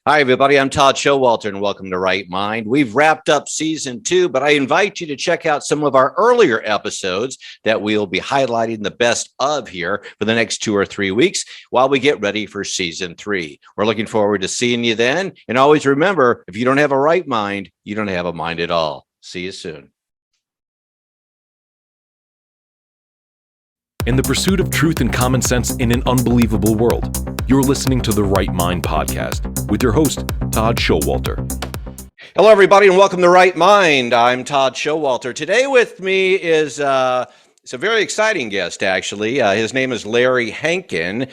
Hi, everybody. I'm Todd Schowalter, and welcome to Right Mind. We've wrapped up season 2, but I invite you to check out some of our earlier episodes that we'll be highlighting the best of here for the next 2 or 3 weeks while we get ready for season 3. We're looking forward to seeing you then. And always remember, if you don't have a right mind, you don't have a mind at all. See you soon. In the pursuit of truth and common sense in an unbelievable world, you're listening to the Right Mind podcast with your host, Todd Schowalter. Hello, everybody, and welcome to Right Mind. I'm Todd Schowalter. Today with me is it's a very exciting guest, actually. His name is Larry Hankin.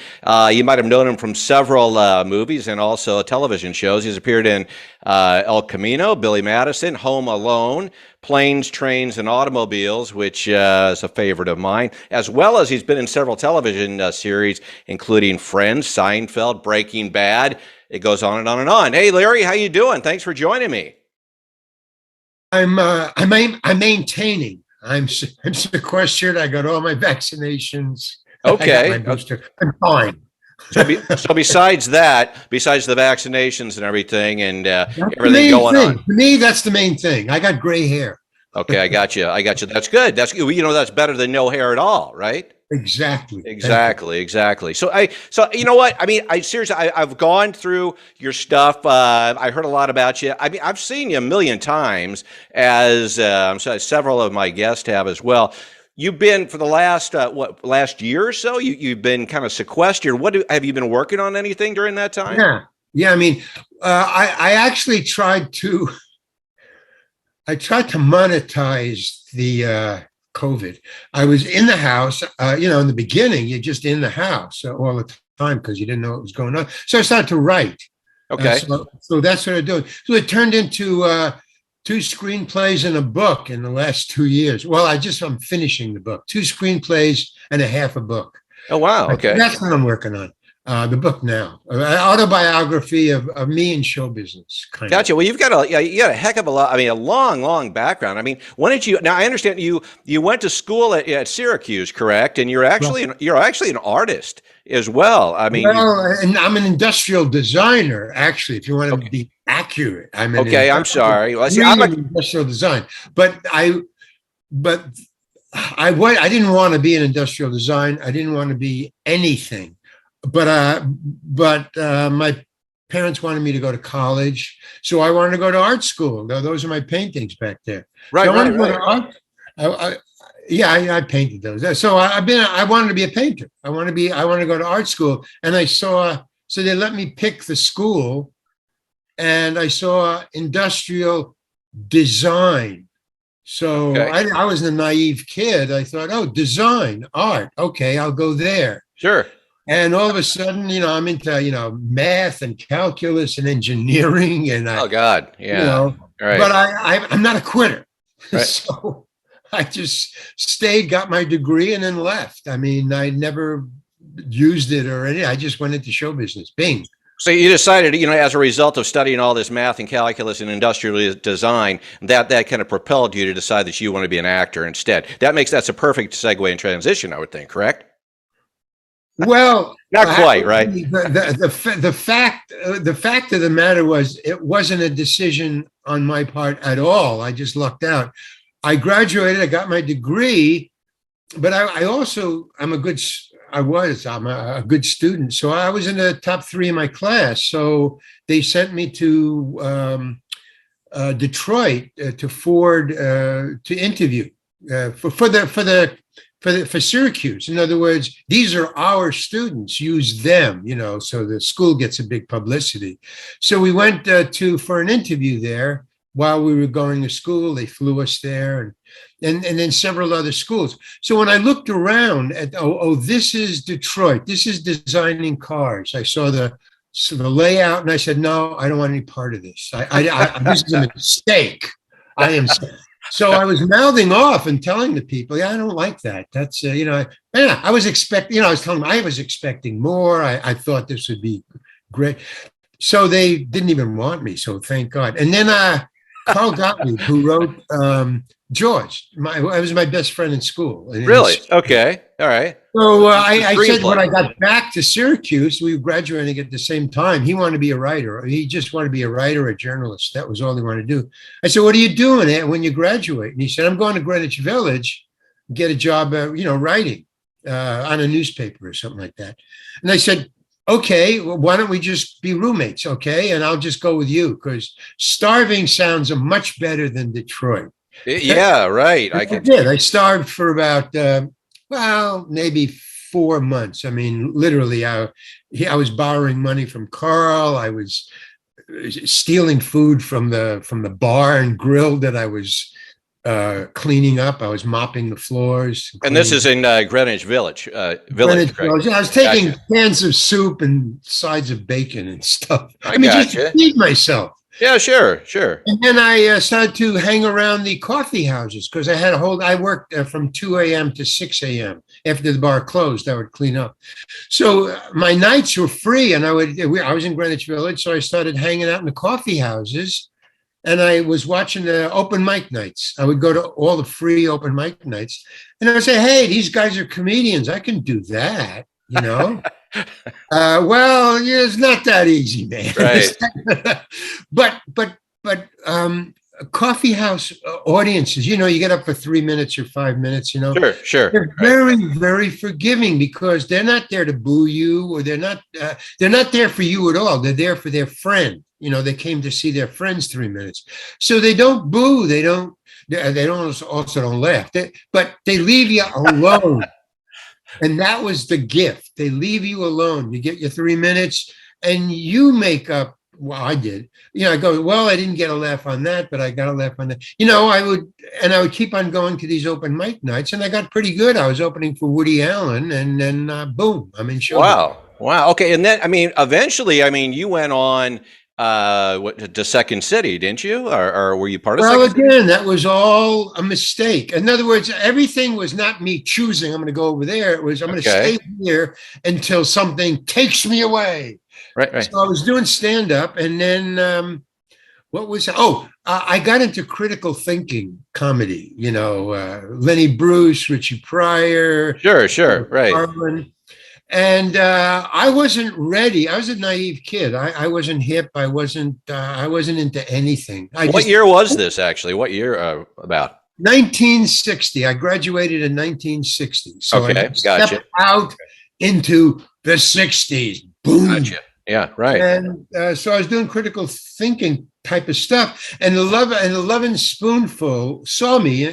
You might have known him from several movies and also television shows. He's appeared in El Camino, Billy Madison, Home Alone, Planes, Trains, and Automobiles, which is a favorite of mine, as well as he's been in several television series, including Friends, Seinfeld, Breaking Bad. It goes on and on and on. Hey, Larry, how you doing? Thanks for joining me. I'm maintaining. I'm sequestered. I got all my vaccinations. Okay. I got my booster. I'm fine. So besides the vaccinations and everything and everything going on. To me, that's the main thing. I got gray hair. Okay, I got you. That's good. That's that's better than no hair at all, right? Exactly. So you know what? I mean, I've gone through your stuff. I heard a lot about you. I mean, I've seen you a million times, as several of my guests have as well. You've been for the last year or so. You've been kind of sequestered. Have you been working on anything during that time? Yeah. I mean, I actually tried to monetize the COVID. I was in the house. In the beginning, you're just in the house all the time because you didn't know what was going on. So I started to write. Okay. So that's what I do. So it turned into 2 screenplays and a book in the last 2 years. Well, I'm finishing the book. 2 screenplays and a half a book. Oh, wow. Okay. That's what I'm working on. The book now, autobiography of me in show business. Gotcha. Well, you got a heck of a lot. I mean, a long background. I mean, when did you? Now, I understand you went to school at Syracuse, correct? And you're actually an artist as well. I mean, and I'm an industrial designer. Actually, if you want to be accurate, I'm I'm sorry. Well, I'm an industrial design, but I didn't want to be an industrial design. I didn't want to be anything. But my parents wanted me to go to college, so I wanted to go to art school. Those are my paintings back there. Right, so right. I painted those. So I wanted to be a painter. I want to go to art school, and so they let me pick the school, and I saw industrial design. So okay. I was a naive kid. I thought, oh, design, art. Okay, I'll go there. Sure. And all of a sudden, I'm into, math and calculus and engineering. And oh God, yeah. Right. But I'm not a quitter. Right. So I just stayed, got my degree, and then left. I mean, I never used it or anything. I just went into show business. Bing. So you decided, as a result of studying all this math and calculus and industrial design, that kind of propelled you to decide that you want to be an actor instead. That's a perfect segue and transition, I would think, correct? Well, not quite, right? The fact of the matter was, it wasn't a decision on my part at all. I just lucked out. I graduated. I got my degree, but I'm a good student. So I was in the top 3 in my class. So they sent me to Detroit to Ford to interview for Syracuse. In other words, these are our students, use them, so the school gets a big publicity. So we went for an interview there while we were going to school. They flew us there and then several other schools. So when I looked around at, this is Detroit, this is designing cars. I saw the layout and I said, no, I don't want any part of this. This is a mistake. So I was mouthing off and telling the people, I don't like that. That's, I was expecting, I was telling them I was expecting more. I thought this would be great. So they didn't even want me. So thank God. And then Carl Gottlieb, who wrote George. I was my best friend in school. And Really? Okay. All right. so The I said when screenplay. I got back to Syracuse, we were graduating at the same time. He wanted to be a writer. He just wanted to be a writer, a journalist. That was all he wanted to do. I said, "What are you doing when you graduate?" And he said, "I'm going to Greenwich Village, get a job, writing on a newspaper or something like that." And I said, "Okay, well, why don't we just be roommates? Okay, and I'll just go with you because starving sounds much better than Detroit." Yeah, right. I did. I starved for about maybe 4 months. I mean, literally, I was borrowing money from Carl. I was stealing food from the bar and grill that I was cleaning up. I was mopping the floors. And this is in Greenwich Village. Greenwich Village. I was taking Gotcha. cans of soup and sides of bacon and stuff. I mean, just to gotcha. feed myself. Yeah, sure, sure. And then I started to hang around the coffee houses because I worked from 2 a.m. to 6 a.m. After the bar closed, I would clean up. So my nights were free and I was in Greenwich Village. So I started hanging out in the coffee houses and I was watching the open mic nights. I would go to all the free open mic nights and I would say, "Hey, these guys are comedians. I can do that, you know?" Well, yeah, it's not that easy, man. Right. but coffee house audiences, you get up for 3 minutes or 5 minutes, Sure, sure. they're Right. very, very forgiving because they're not there to boo you or they're not there for you at all. They're there for their friend. They came to see their friends 3 minutes. So they don't boo. They don't also don't laugh, but they leave you alone. And that was the gift. They leave you alone. You get your 3 minutes and you make up. Well, I did. I go, well, I didn't get a laugh on that, but I got a laugh on that. I would keep on going to these open mic nights and I got pretty good. I was opening for Woody Allen and then boom, I'm in show. Wow. Wow. Okay. And then, eventually, you went on to Second City, didn't you? Or were you part of Well, Second City? again, that was all a mistake. In other words, everything was not me choosing, I'm going to go over there. It was, I'm going to Okay. stay here until something takes me away. Right, right. So I was doing stand up and then I got into critical thinking comedy, Lenny Bruce, Richie Pryor, Sure, sure. Right. Carlin. And I wasn't ready. I was a naive kid. I wasn't hip. I wasn't into anything. What year was this actually? What year about? 1960. I graduated in 1960. So Okay, I gotcha. stepped out into the 60s. Boom. Gotcha. Yeah, right. And so I was doing critical thinking type of stuff. And the Lovin' Spoonful saw me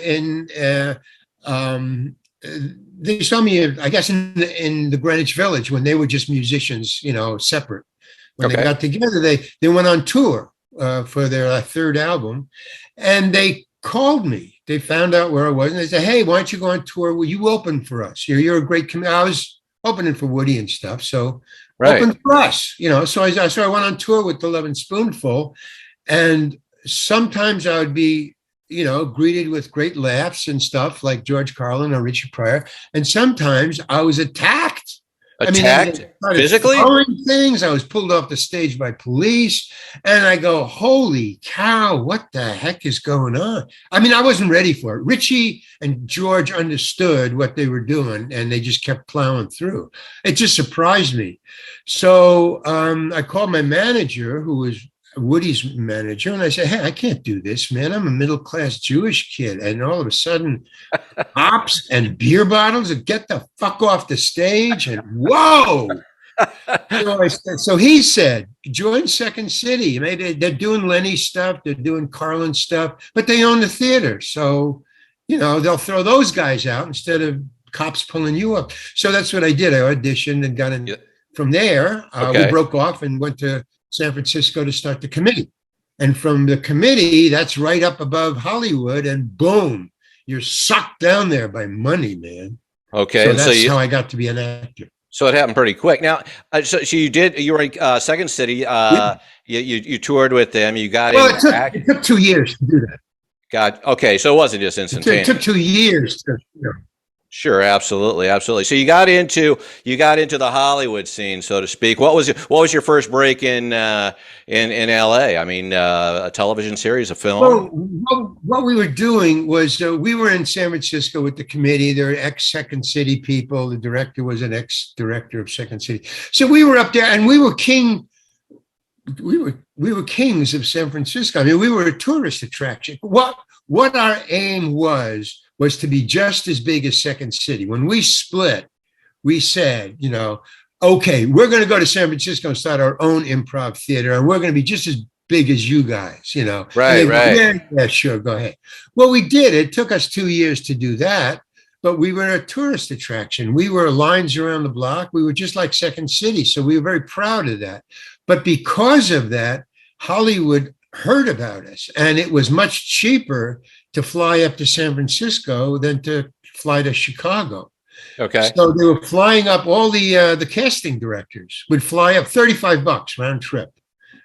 they saw me, I guess, in the Greenwich Village when they were just musicians, separate. When Okay. they got together, they went on tour for their third album. And they called me. They found out where I was. And they said, "Hey, why don't you go on tour? Will you open for us? You're a great comedian." I was opening for Woody and stuff. So Right. open for us, So I went on tour with the Lovin' Spoonful, and sometimes I would be, greeted with great laughs and stuff like George Carlin or Richard Pryor, and sometimes I was attacked. Attacked they started physically? throwing things. I was pulled off the stage by police, and I go, "Holy cow! What the heck is going on?" I wasn't ready for it. Richie and George understood what they were doing, and they just kept plowing through. It just surprised me. So I called my manager, who was Woody's manager, and I said, "Hey, I can't do this, man. I'm a middle-class Jewish kid." And all of a sudden, cops and beer bottles and get the fuck off the stage. And whoa. So he said, "Join Second City. Maybe they're doing Lenny stuff, they're doing Carlin stuff, but they own the theater. So, they'll throw those guys out instead of cops pulling you up." So that's what I did. I auditioned and got in. Yeah. From there, Okay. we broke off and went to San Francisco to start the committee. And from the committee, that's right up above Hollywood, and boom, you're sucked down there by money, man. Okay. So And that's how I got to be an actor. so it happened pretty quick. Now, so you were in Second City. Yeah. You toured with them. You got Well, in. it took 2 years to do that. Okay. So it wasn't just It instantaneous. took 2 years to, Sure, absolutely, absolutely. So you got into the Hollywood scene, so to speak. What was your first break in L.A.? I mean, a television series, a Well, film. what we were doing was we were in San Francisco with the committee. There were ex-Second City people. The director was an ex-director of Second City. So we were up there, and we were we were kings of San Francisco. I mean, we were a tourist attraction. What our aim was to be just as big as Second City. When we split, we said, okay, we're going to go to San Francisco and start our own improv theater, and we're going to be just as big as you guys. And Right, they go, right. yeah, yeah, sure, go ahead. Well, we did. It took us 2 years to do that, but we were a tourist attraction. We were lines around the block. We were just like Second City. So we were very proud of that. But because of that, Hollywood heard about us, and it was much cheaper to fly up to San Francisco than to fly to Chicago. Okay. So they were flying up. All the casting directors would fly up $35 round trip.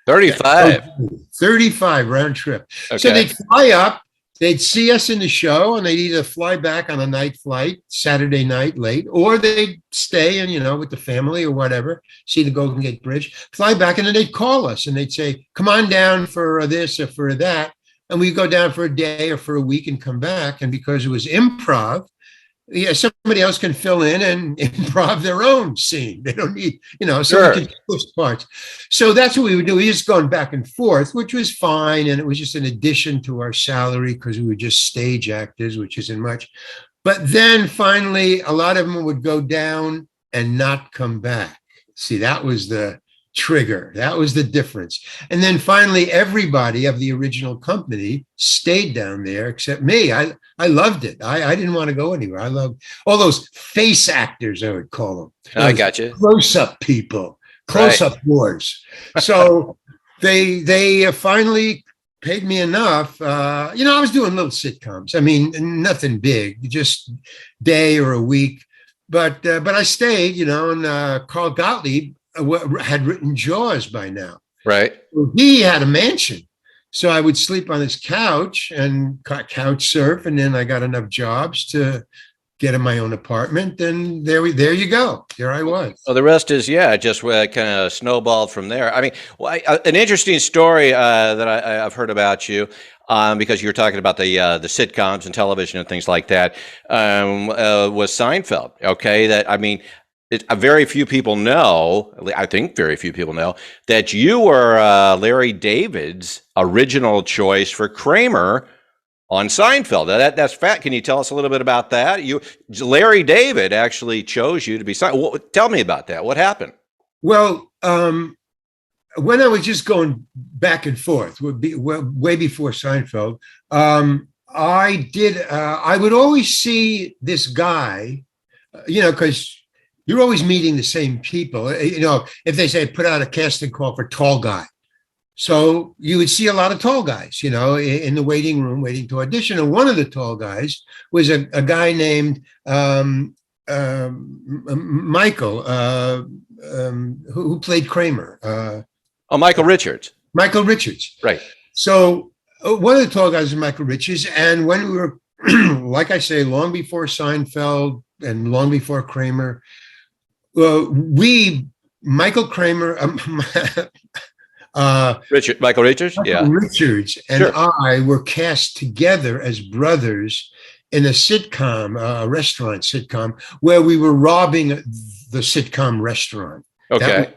35. 35 round trip. Okay. So they'd fly up, they'd see us in the show, and they'd either fly back on a night flight, Saturday night late, or they'd stay and, with the family or whatever, see the Golden Gate Bridge, fly back, and then they'd call us and they'd say, come on down for this or for that. And we'd go down for a day or for a week and come back. And because it was improv, yeah, somebody else can fill in and improv their own scene. They don't need, so Sure. we can push parts. So that's what we would do. We just going back and forth, which was fine. And it was just an addition to our salary because we were just stage actors, which isn't much. But then finally, a lot of them would go down and not come back. See, that was the trigger. That was the difference. And then finally, everybody of the original company stayed down there except me. I loved it. I didn't want to go anywhere. I loved all those face actors, I would call them. I got you. Close-up people, close-up wars. So they finally paid me enough. I was doing little sitcoms. I mean, nothing big, just day or a week. But I stayed, and Carl Gottlieb had written Jaws by now. Right. He had a mansion. So I would sleep on his couch and couch surf. And then I got enough jobs to get in my own apartment. And there you go. There I was. Well, the rest is, just kind of snowballed from there. I mean, an interesting story that I've heard about you, because you were talking about the sitcoms and television and things like that, was Seinfeld. Okay, very few people know, I think very few people know, that you were Larry David's original choice for Kramer on Seinfeld. That's fact. Can you tell us a little bit about that? Larry David actually chose you to be Seinfeld. Tell me about that. What happened? Well, when I was just going back and forth, way before Seinfeld, I would always see this guy, because you're always meeting the same people. If they say put out a casting call for tall guy, so you would see a lot of tall guys, in the waiting room waiting to audition. And one of the tall guys was a guy named Michael, who played Kramer. Michael Richards. Michael Richards. Right. So one of the tall guys was Michael Richards. And when we were, like I say, long before Seinfeld and long before Kramer, Michael Kramer, Michael Richards, yeah, Richards and Sure. I were cast together as brothers in a sitcom, a restaurant sitcom, where we were robbing the sitcom restaurant. Okay.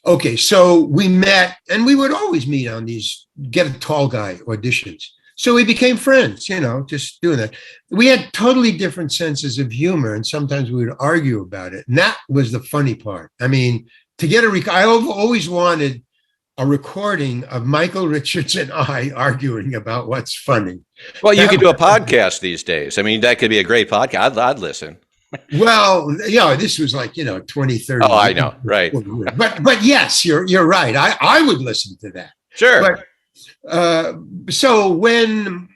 Okay, so we met, and we would always meet on these get a tall guy auditions. So we became friends, just doing that. We had totally different senses of humor, and sometimes we would argue about it. And that was the funny part. I mean, I always wanted a recording of Michael Richards and I arguing about what's funny. Well, you could do a podcast these days. I mean, that could be a great podcast. I'd listen. Well, this was like, 20, 30. Oh, I know. Right. But yes, you're right. I would listen to that. Sure. But, so when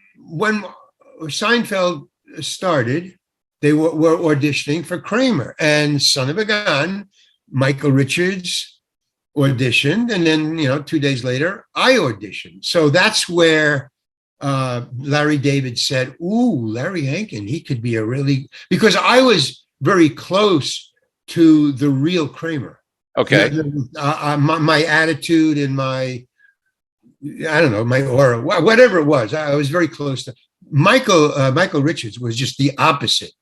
Seinfeld started, they were auditioning for Kramer, and son of a gun, Michael Richards auditioned, and then 2 days later I auditioned. So that's where Larry David said, "Ooh, Larry Hankin, he could be a really," because I was very close to the real Kramer. Okay. My attitude and my, I don't know, my aura, whatever it was, I was very close to Michael. Michael Richards was just the opposite.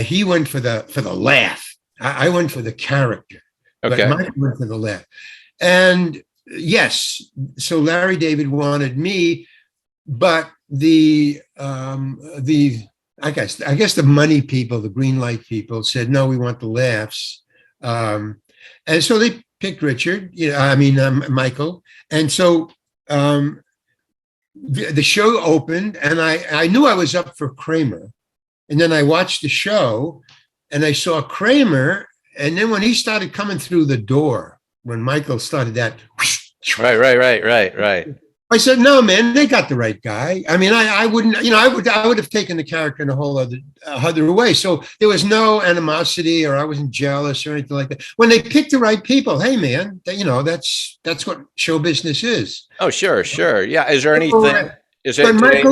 He went for the laugh. I went for the character, but Okay. Michael went for the laugh. And yes, so Larry David wanted me, but I guess the money people, the green light people, said no, we want the laughs, and so they picked Richard. Michael, and so the show opened, and I knew I was up for Kramer, and then I watched the show, and I saw Kramer, and then when he started coming through the door, when Michael started that. Right. I said, no, man, they got the right guy. I mean, I wouldn't, I would have taken the character in a whole other way. So there was no animosity, or I wasn't jealous or anything like that. When they picked the right people, hey, man, that's what show business is. Oh, sure. Yeah. Is there anything? Is But it today?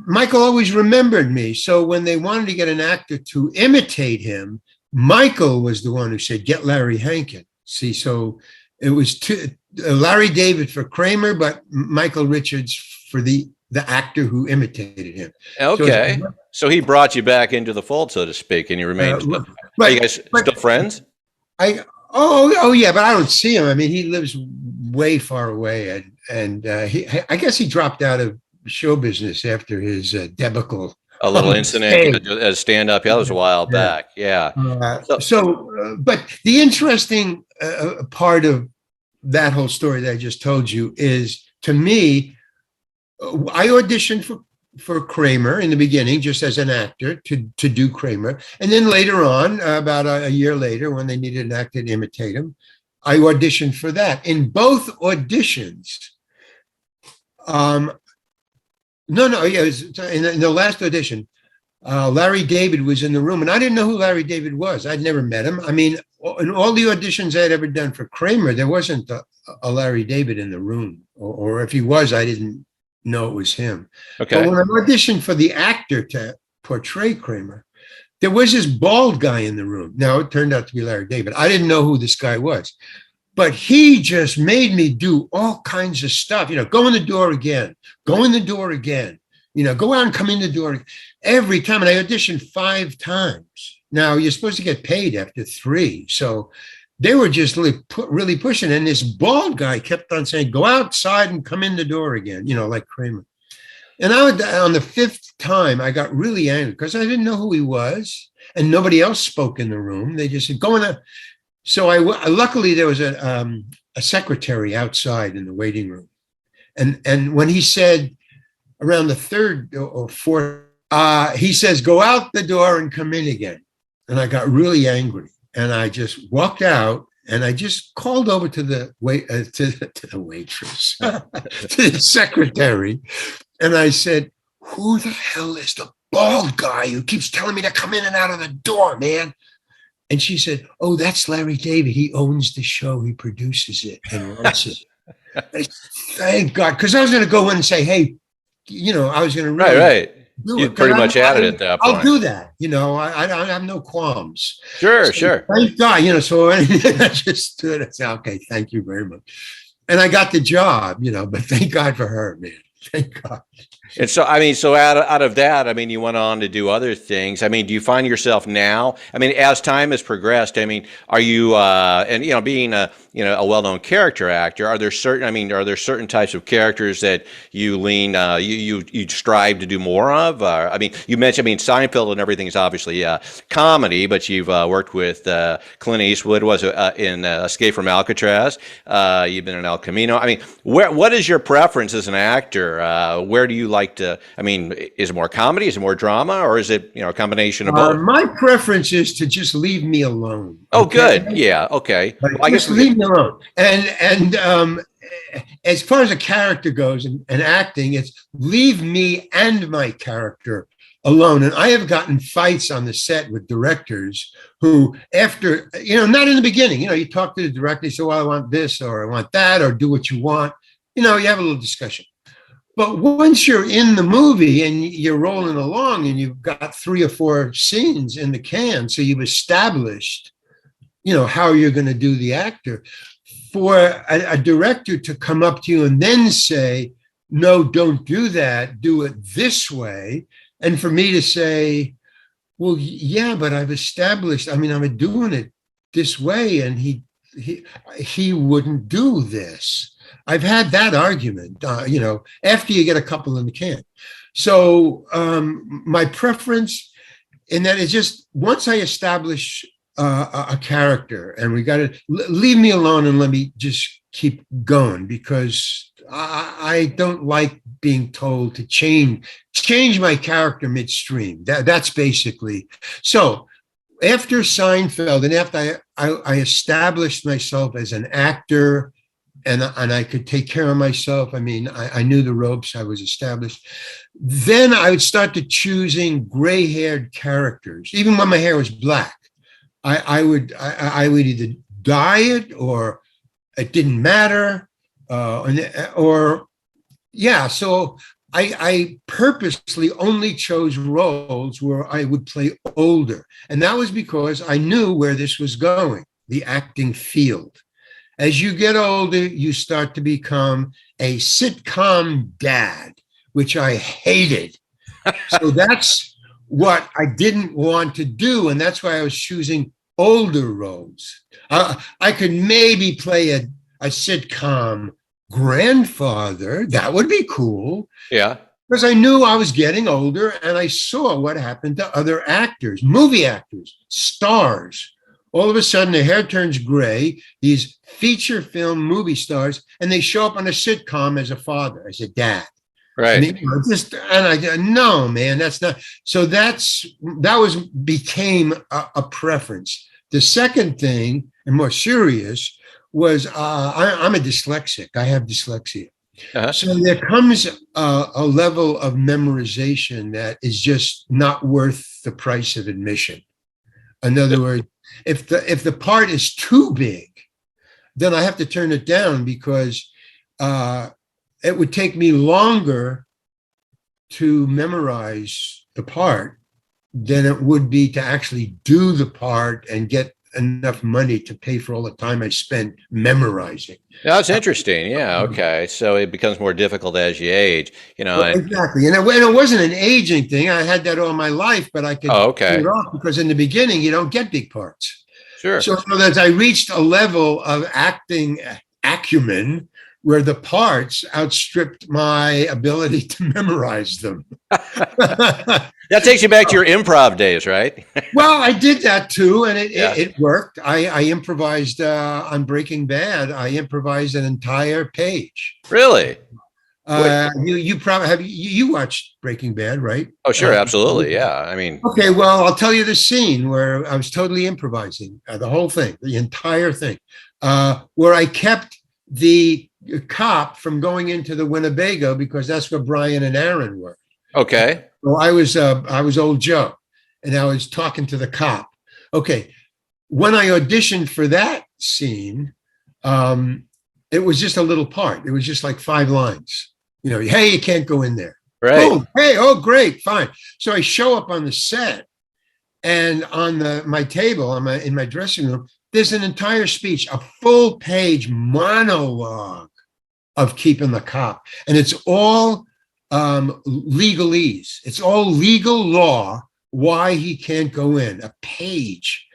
Michael always remembered me. So when they wanted to get an actor to imitate him, Michael was the one who said, get Larry Hankin. See, so it was Larry David for Kramer, but Michael Richards for the actor who imitated him. Okay. So he brought you back into the fold, so to speak, and you remained. Are you guys still friends? Oh yeah, but I don't see him. I mean, he lives way far away, and I guess he dropped out of show business after his debacle. A little incident as stand-up. Yeah, that was a while back. Yeah. But the interesting part of that whole story that I just told you is, to me, I auditioned for Kramer in the beginning, just as an actor to do Kramer. And then later on, about a year later, when they needed an actor to imitate him, I auditioned for that. In both auditions, in the last audition, Larry David was in the room, and I didn't know who Larry David was. I'd never met him. I mean, in all the auditions I'd ever done for Kramer, there wasn't a Larry David in the room, or if he was, I didn't know it was him. Okay. But when I auditioned for the actor to portray Kramer, there was this bald guy in the room. Now, it turned out to be Larry David. I didn't know who this guy was, but he just made me do all kinds of stuff. Go in the door again, go out and come in the door every time. And I auditioned 5 times. Now, you're supposed to get paid after 3. So they were just really pushing. And this bald guy kept on saying, go outside and come in the door again, like Kramer. And on the 5th time, I got really angry because I didn't know who he was, and nobody else spoke in the room. They just said, go in there. So luckily there was a secretary outside in the waiting room. And when he said around the 3rd or 4th, he says, go out the door and come in again. And I got really angry, and I just walked out, and I just called over to the to the waitress, to the secretary. And I said, who the hell is the bald guy who keeps telling me to come in and out of the door, man? And she said, oh, that's Larry David. He owns the show. He produces it and runs it. Said, thank God. Because I was going to go in and say, hey, I was going to really right. You pretty much had it at that point. I'll do that. I have no qualms. Sure. Thank God. So I just stood and said, okay, thank you very much. And I got the job, but thank God for her, man. Thank God. And so, out of that, you went on to do other things. Do you find yourself now, as time has progressed, are you, being a well-known character actor, are there certain types of characters that you you strive to do more of? You mentioned, Seinfeld and everything is obviously comedy, but you've worked with Clint Eastwood, in Escape from Alcatraz. You've been in El Camino. What is your preference as an actor? Where do you like to, is it more comedy? Is it more drama? Or is it, a combination of both? My preference is to just leave me alone. Oh, okay? Good. Yeah. Okay. Well, I guess leave me alone. And as far as a character goes and acting, it's leave me and my character alone. And I have gotten fights on the set with directors who, after, not in the beginning, you talk to the director, you say, well, I want this, or I want that, or do what you want. You have a little discussion. But once you're in the movie and you're rolling along and you've got 3 or 4 scenes in the can, so you've established, how you're going to do the actor. For a director to come up to you and then say, no, don't do that, do it this way. And for me to say, well, yeah, but I've established, I'm doing it this way, and he wouldn't do this. I've had that argument, after you get a couple in the can. So my preference in that is just once I establish a character, and we got to leave me alone and let me just keep going, because I don't like being told to change my character midstream. That's basically. So after Seinfeld, and after I established myself as an actor, and I could take care of myself. I knew the ropes. I was established. Then I would start to choosing gray-haired characters, even when my hair was black. I would either dye it, or it didn't matter, or yeah. So I purposely only chose roles where I would play older, and that was because I knew where this was going, the acting field. As you get older, you start to become a sitcom dad, which I hated. So that's what I didn't want to do. And that's why I was choosing older roles. I could maybe play a sitcom grandfather. That would be cool. Yeah. Because I knew I was getting older, and I saw what happened to other actors, movie actors, stars. All of a sudden, their hair turns gray, these feature film movie stars, and they show up on a sitcom as a father, as a dad. Right. No, man, that's not. So became a preference. The second thing, and more serious, was I'm a dyslexic. I have dyslexia. Uh-huh. So there comes a level of memorization that is just not worth the price of admission. In other words, if the part is too big, then I have to turn it down, because it would take me longer to memorize the part than it would be to actually do the part and get enough money to pay for all the time I spent memorizing. That's interesting. Yeah. Okay. So it becomes more difficult as you age, Well, exactly. And it wasn't an aging thing. I had that all my life, but I could okay. turn it off, because in the beginning, you don't get big parts. Sure. So as I reached a level of acting acumen where the parts outstripped my ability to memorize them. That takes you back to your improv days, right? Well, I did that too, and it worked. I improvised on Breaking Bad. I improvised an entire page. Really? You probably you watched Breaking Bad, right? Oh, sure, absolutely, yeah. Okay, well, I'll tell you the scene where I was totally improvising the whole thing, the entire thing, where I kept the cop from going into the Winnebago, because that's where Brian and Aaron were. Okay. So I was old Joe, and I was talking to the cop. Okay, when I auditioned for that scene, it was just a little part. It was just like 5 lines. Hey, you can't go in there. Right. Boom. Hey, oh, great, fine. So I show up on the set, and on my table, in my dressing room, there's an entire speech, a full page monologue of keeping the cop, and it's all legalese. It's all legal law why he can't go in. A page.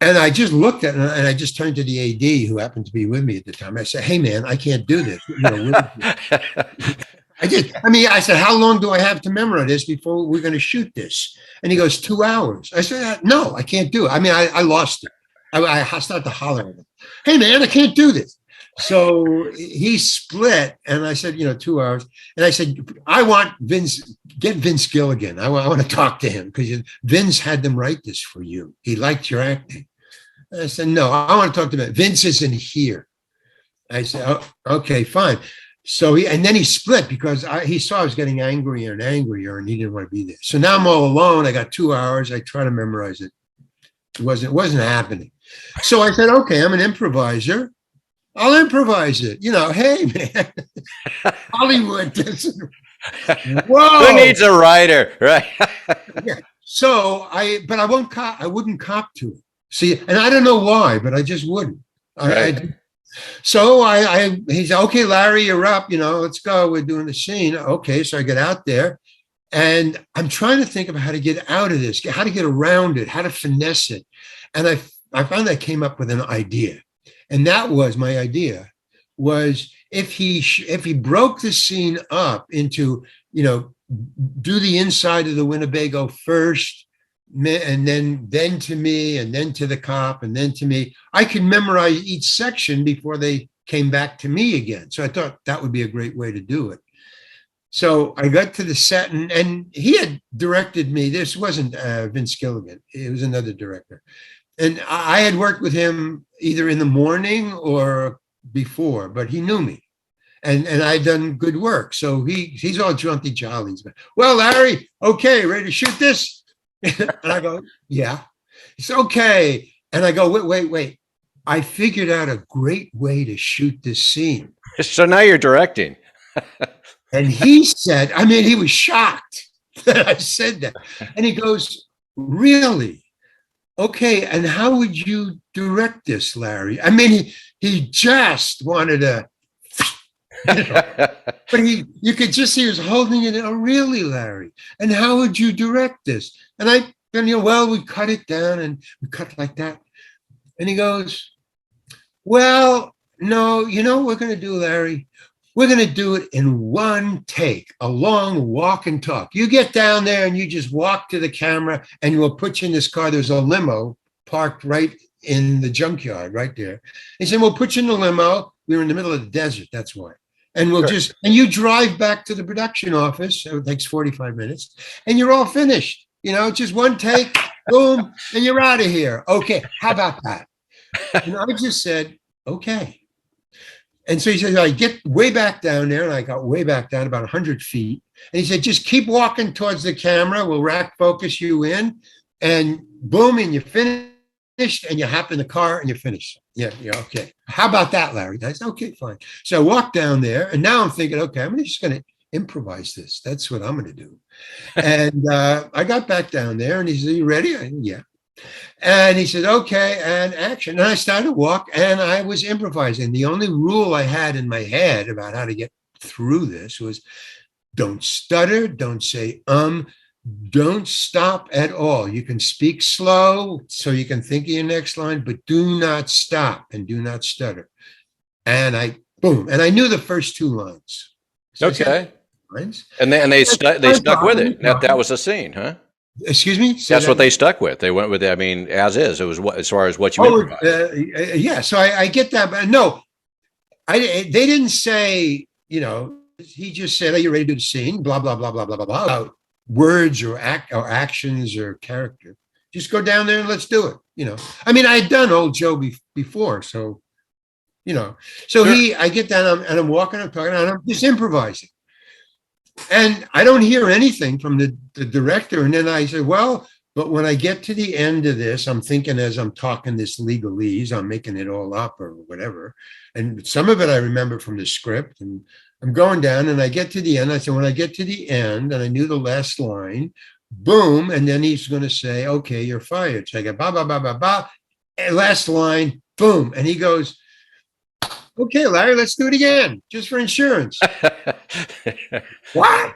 And I just looked at it, and I just turned to the AD, who happened to be with me at the time. I said, "Hey, man, I can't do this." I did. I said, "How long do I have to memorize this before we're going to shoot this?" And he goes, 2 hours. I said, "No, I can't do it." I lost it. I started to holler at him. "Hey, man, I can't do this." So he split, and I said, 2 hours. And I said, "I want get Vince Gilligan. I want to talk to him, because Vince had them write this for you. He liked your acting." I said, "No, I want to talk to him. Vince isn't here." I said, "Oh, okay, fine." So then he split, because he saw I was getting angrier and angrier, and he didn't want to be there. So now I'm all alone. I got 2 hours. I try to memorize it. It wasn't happening. So I said, "Okay, I'm an improviser. I'll improvise it. Hey, man." Hollywood doesn't. Who Whoa. needs a writer, right? Yeah. So but I won't cop. I wouldn't cop to it. See, and I don't know why, but I just wouldn't. Right. So he said, okay, Larry, you're up. Let's go. We're doing the scene. Okay, so I get out there, and I'm trying to think of how to get out of this, how to get around it, how to finesse it, and I finally came up with an idea, and that was my idea was if he broke the scene up into do the inside of the Winnebago first, and then to me, and then to the cop, and then to me. I could memorize each section before they came back to me again. So I thought that would be a great way to do it. So I got to the set, and he had directed me. This wasn't Vince Gilligan. It was another director. And I had worked with him either in the morning or before, but he knew me. And I'd done good work. So he's all jaunty jolly. Well, Larry, okay, ready to shoot this? And I go, yeah. He said, okay. And I go, wait. I figured out a great way to shoot this scene. So now you're directing. And he said, he was shocked that I said that. And he goes, really? Okay. And how would you direct this, Larry? He just wanted to, but you could just see he was holding it. Oh, really, Larry? And how would you direct this? And well, we cut it down and we cut like that. And he goes, well, no, what we're going to do, Larry? We're going to do it in one take, a long walk and talk. You get down there and you just walk to the camera, and we'll put you in this car. There's a limo parked right in the junkyard right there. He said, we'll put you in the limo. We were in the middle of the desert. That's why. And we'll and you drive back to the production office. It takes 45 minutes and you're all finished. Just one take, boom, and you're out of here. Okay. How about that? And I just said, okay. And so he said, I get way back down there, and I got way back down about 100 feet. And he said, just keep walking towards the camera. We'll rack focus you in, and boom, and you're finished, and you hop in the car and you're finished. Yeah, okay. How about that, Larry? I said, okay, fine. So I walked down there, and now I'm thinking, okay, I'm just going to improvise this. That's what I'm going to do. And I got back down there, and he said, you ready? I said, yeah. And he said, okay, and action. And I started to walk, and I was improvising. The only rule I had in my head about how to get through this was don't stutter, don't say don't stop at all. You can speak slow so you can think of your next line, but do not stop and do not stutter. And I knew the first two lines. So okay. And they stuck with it. That was the scene, huh? Excuse me? That's what they stuck with. They went with it. As is. It was as far as what you improvised. Yeah. So I get that, but no, they didn't say, he just said, are you ready to do the scene? Blah, blah, blah, blah, blah, blah, blah. About words or actions or character. Just go down there and let's do it. I had done Old Joe before. So, so I get down and I'm walking, I'm talking, and I'm just improvising. And I don't hear anything from the director. And then I said, well, but when I get to the end of this, I'm thinking as I'm talking this legalese, I'm making it all up or whatever. And some of it I remember from the script. And I'm going down and I get to the end. I said, when I get to the end, and I knew the last line, boom. And then he's going to say, okay, you're fired. So I go, ba, ba, ba, ba, ba. And last line, boom. And he goes, okay, Larry, let's do it again, just for insurance. What?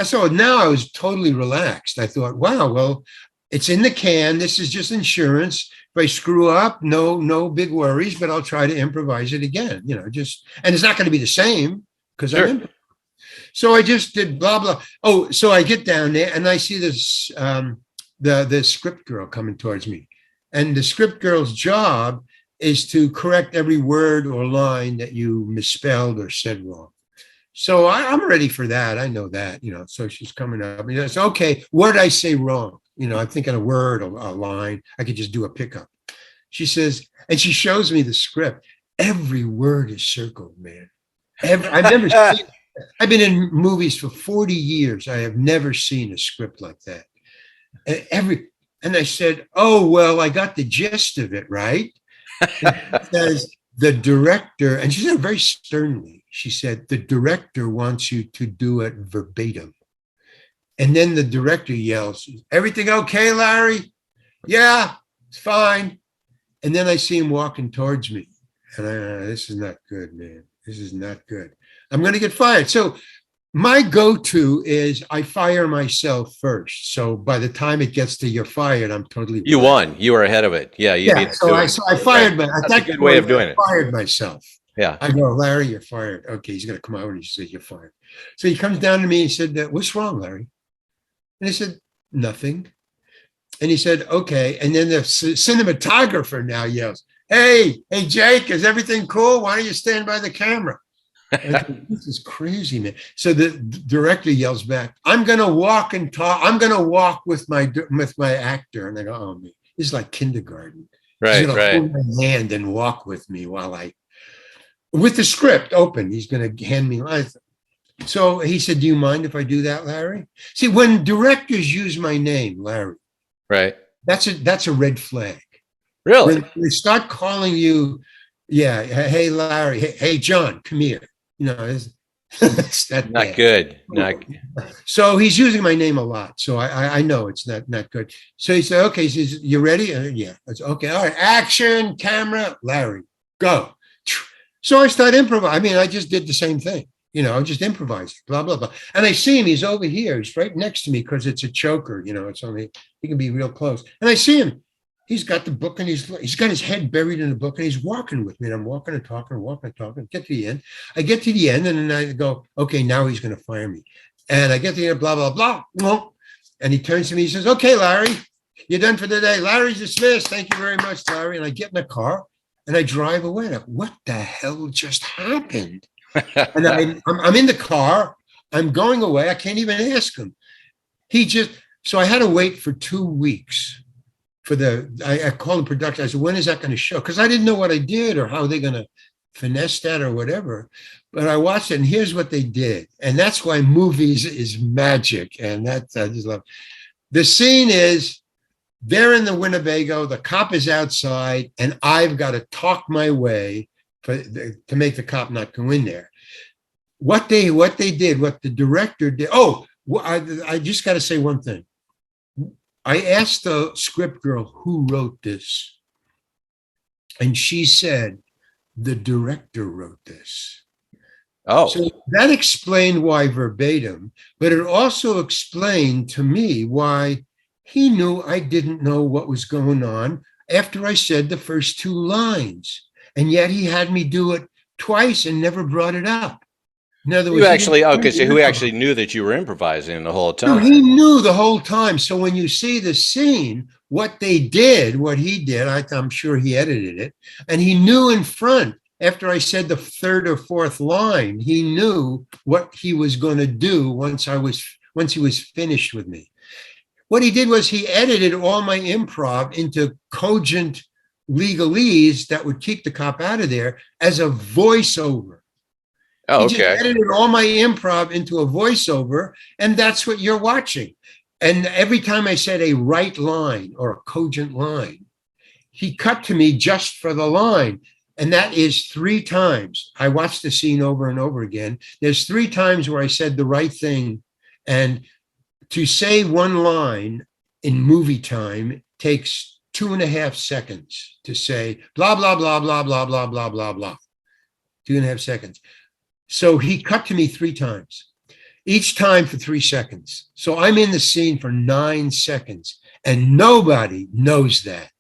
So now I was totally relaxed. I thought, wow, well, it's in the can. This is just insurance. If I screw up, no big worries, but I'll try to improvise it again. And it's not going to be the same because I'm. So I just did blah blah. Oh, so I get down there and I see this the script girl coming towards me, and the script girl's job is to correct every word or line that you misspelled or said wrong. So I'm ready for that. I know that, so she's coming up. It's okay. What did I say wrong? I'm thinking a word or a line. I could just do a pickup. She says, and she shows me the script. Every word is circled, man. I've never seen, I've been in movies for 40 years. I have never seen a script like that. And I said, oh, well, I got the gist of it, right? It says, the director, and she said it very sternly, she said, the director wants you to do it verbatim. And then the director yells, everything okay, Larry? Yeah, it's fine. And then I see him walking towards me. And this is not good, man. This is not good. I'm going to get fired. So my go-to is I fire myself first. So by the time it gets to you're fired, I'm totally You won. You were ahead of it. Yeah. You beat so I fired right. That's a good way of doing it. I fired myself. Yeah. I go, Larry, you're fired. Okay, he's going to come out and he says, you're fired. So he comes down to me and said, what's wrong, Larry? And I said, nothing. And he said, okay. And then the cinematographer now yells, hey, Jake, is everything cool? Why don't you stand by the camera? Said, this is crazy, man. So the director yells back, I'm going to walk and talk. I'm going to walk with my actor. And I go, oh, man, this is like kindergarten. Right, He's going to hold my hand and walk with me with the script open. He's going to hand me lines. So he said, do you mind if I do that, Larry? See, when directors use my name, Larry, right, that's a red flag. Really? When they start calling you, yeah, hey, Larry, hey, John, come here. It's that not bad. Good. So he's using my name a lot. So I know it's not good. So he said, okay, he says, you ready? Yeah. That's okay. All right. Action, camera, Larry, go. So I start improvising. I mean, I just did the same thing. Just improvising, blah, blah, blah. And I see him, he's over here. He's right next to me because it's a choker, it's only, he can be real close. And I see him, he's got the book and he's got his head buried in the book and he's walking with me. And I'm walking and talking, get to the end. I get to the end and then I go, okay, now he's going to fire me. And I get to the end, blah, blah, blah. And he turns to me, he says, okay, Larry, you're done for the day. Larry's dismissed. Thank you very much, Larry. And I get in the car and I drive away. And what the hell just happened? And I'm in the car. I'm going away. I can't even ask him. So I had to wait for 2 weeks for I called the production. I said, when is that going to show? Because I didn't know what I did or how they're going to finesse that or whatever. But I watched it and here's what they did. And that's why movies is magic. And I just love it. The scene is they're in the Winnebago. The cop is outside and I've got to talk my way to make the cop not go in there. What the director did. Oh, I just got to say one thing. I asked the script girl who wrote this, and she said the director wrote this. Oh, so that explained why verbatim, but it also explained to me why he knew I didn't know what was going on after I said the first 2 lines. And yet he had me do it twice and never brought it up. In other words, so who actually knew that you were improvising the whole time? No, he knew the whole time. So when you see the scene, what he did, I'm sure he edited it. And he knew in front, after I said the 3rd or 4th line, he knew what he was going to do once he was finished with me. What he did was he edited all my improv into cogent legalese that would keep the cop out of there as a voiceover. Oh, he just edited all my improv into a voiceover, and that's what you're watching. And every time I said a right line or a cogent line, he cut to me just for the line. And that is 3 times. I watched the scene over and over again. There's 3 times where I said the right thing. And to say one line in movie time takes 2.5 seconds to say blah, blah, blah, blah, blah, blah, blah, blah, blah. 2.5 seconds. So he cut to me 3 times, each time for 3 seconds. So I'm in the scene for 9 seconds and nobody knows that.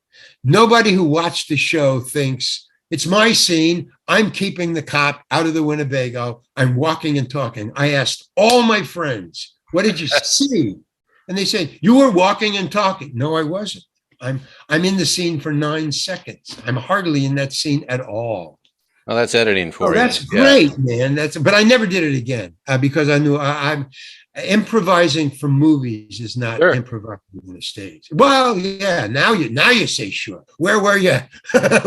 Nobody who watched the show thinks it's my scene. I'm keeping the cop out of the Winnebago. I'm walking and talking. I asked all my friends, what did you see? And they said, you were walking and talking. No, I wasn't. I'm in the scene for 9 seconds. I'm hardly in that scene at all. Well, that's editing for you. That's great, man. But I never did it again because I knew improvising for movies is not Sure. improvising on the stage. Well, yeah, now you say sure. Where were you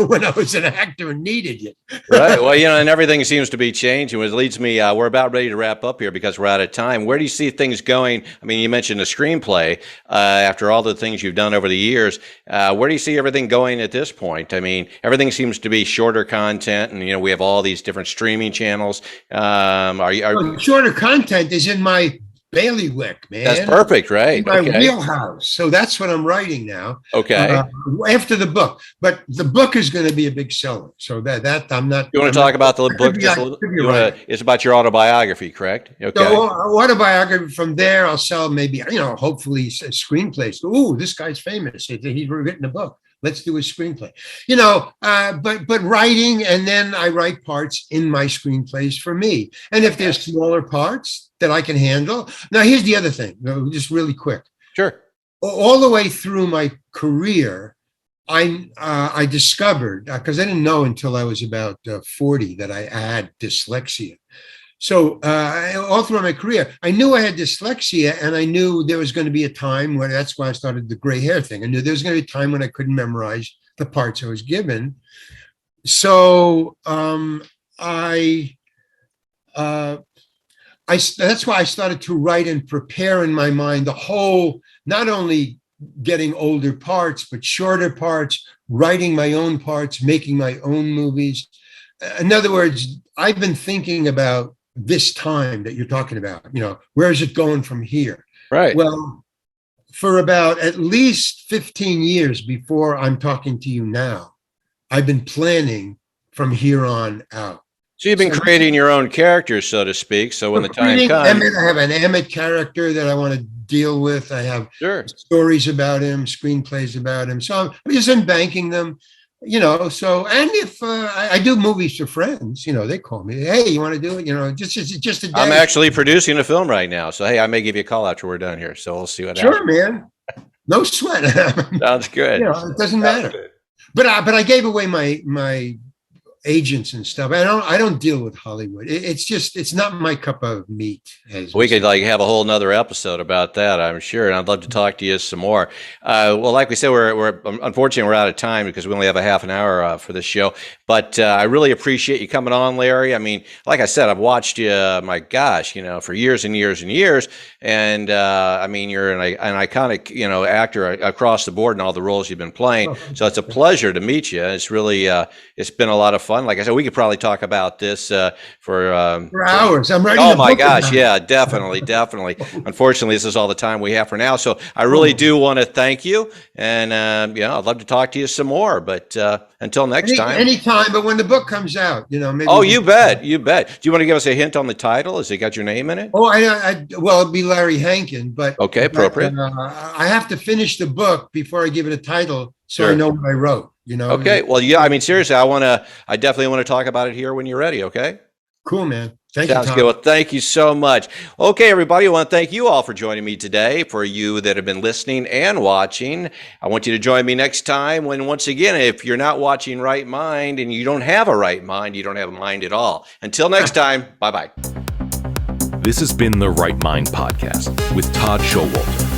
when I was an actor and needed you? Right. Well, and everything seems to be changing, which leads me, we're about ready to wrap up here because we're out of time. Where do you see things going? I mean, you mentioned a screenplay. After all the things you've done over the years, where do you see everything going at this point? I mean, everything seems to be shorter content, and, we have all these different streaming channels. Shorter content is in my bailiwick, man. That's perfect, right? In my wheelhouse. So that's what I'm writing now. Okay. After the book, but the book is going to be a big seller. So that I'm not. You want to talk about the book? It's about your autobiography, correct? Okay. So autobiography. From there, I'll sell maybe hopefully screenplays. Oh, this guy's famous. He's written a book. Let's do a screenplay, but writing, and then I write parts in my screenplays for me. And if there's smaller parts that I can handle. Now, here's the other thing, just really quick. Sure. All the way through my career, I discovered, because I didn't know until I was about 40 that I had dyslexia. So all through my career, I knew I had dyslexia, and I knew there was going to be a time when, that's why I started the gray hair thing. I knew there was going to be a time when I couldn't memorize the parts I was given. So that's why I started to write and prepare in my mind the whole, not only getting older parts, but shorter parts, writing my own parts, making my own movies. In other words, I've been thinking about this time that you're talking about, where is it going from here? Right. Well, for about at least 15 years before I'm talking to you now, I've been planning from here on out. So you've been creating your own characters, so to speak. So when the time comes, I have an Emmett character that I want to deal with. I have stories about him, screenplays about him. So I'm just banking them. So, and if I do movies for friends, they call me, hey, you want to do it? Just a day. I'm actually producing a film right now. So, hey, I may give you a call after we're done here. So we'll see what happens. Sure, man. No sweat. Sounds good. It doesn't matter. But I gave away my agents and stuff. I don't deal with Hollywood. It's not my cup of meat. We could have a whole nother episode about that, I'm sure, and I'd love to talk to you some more. Well, like we said, we're unfortunately we're out of time because we only have a half an hour for this show. But I really appreciate you coming on, Larry. I mean, like I said, I've watched you, my gosh, for years and years and years. And I mean, you're an iconic, actor across the board in all the roles you've been playing. So it's a pleasure to meet you. It's really, it's been a lot of fun. Like I said, we could probably talk about this for hours. I'm ready. Oh my gosh, yeah, definitely. Unfortunately, this is all the time we have for now. So I really do want to thank you, and I'd love to talk to you some more. But until next time, anytime. But when the book comes out, maybe. Oh, you bet. Do you want to give us a hint on the title? Has it got your name in it? Oh, well, it'd be Larry Hankin, but okay, appropriate. I have to finish the book before I give it a title, so I know what I wrote. Okay. Well, yeah. I mean, seriously, I definitely want to talk about it here when you're ready. Okay. Cool, man. Thank you. Sounds good. Well, thank you so much. Okay, everybody, I want to thank you all for joining me today. For you that have been listening and watching, I want you to join me next time when, once again, if you're not watching Right Mind and you don't have a right mind, you don't have a mind at all. Until next time, bye-bye. This has been the Right Mind Podcast with Todd Schowalter.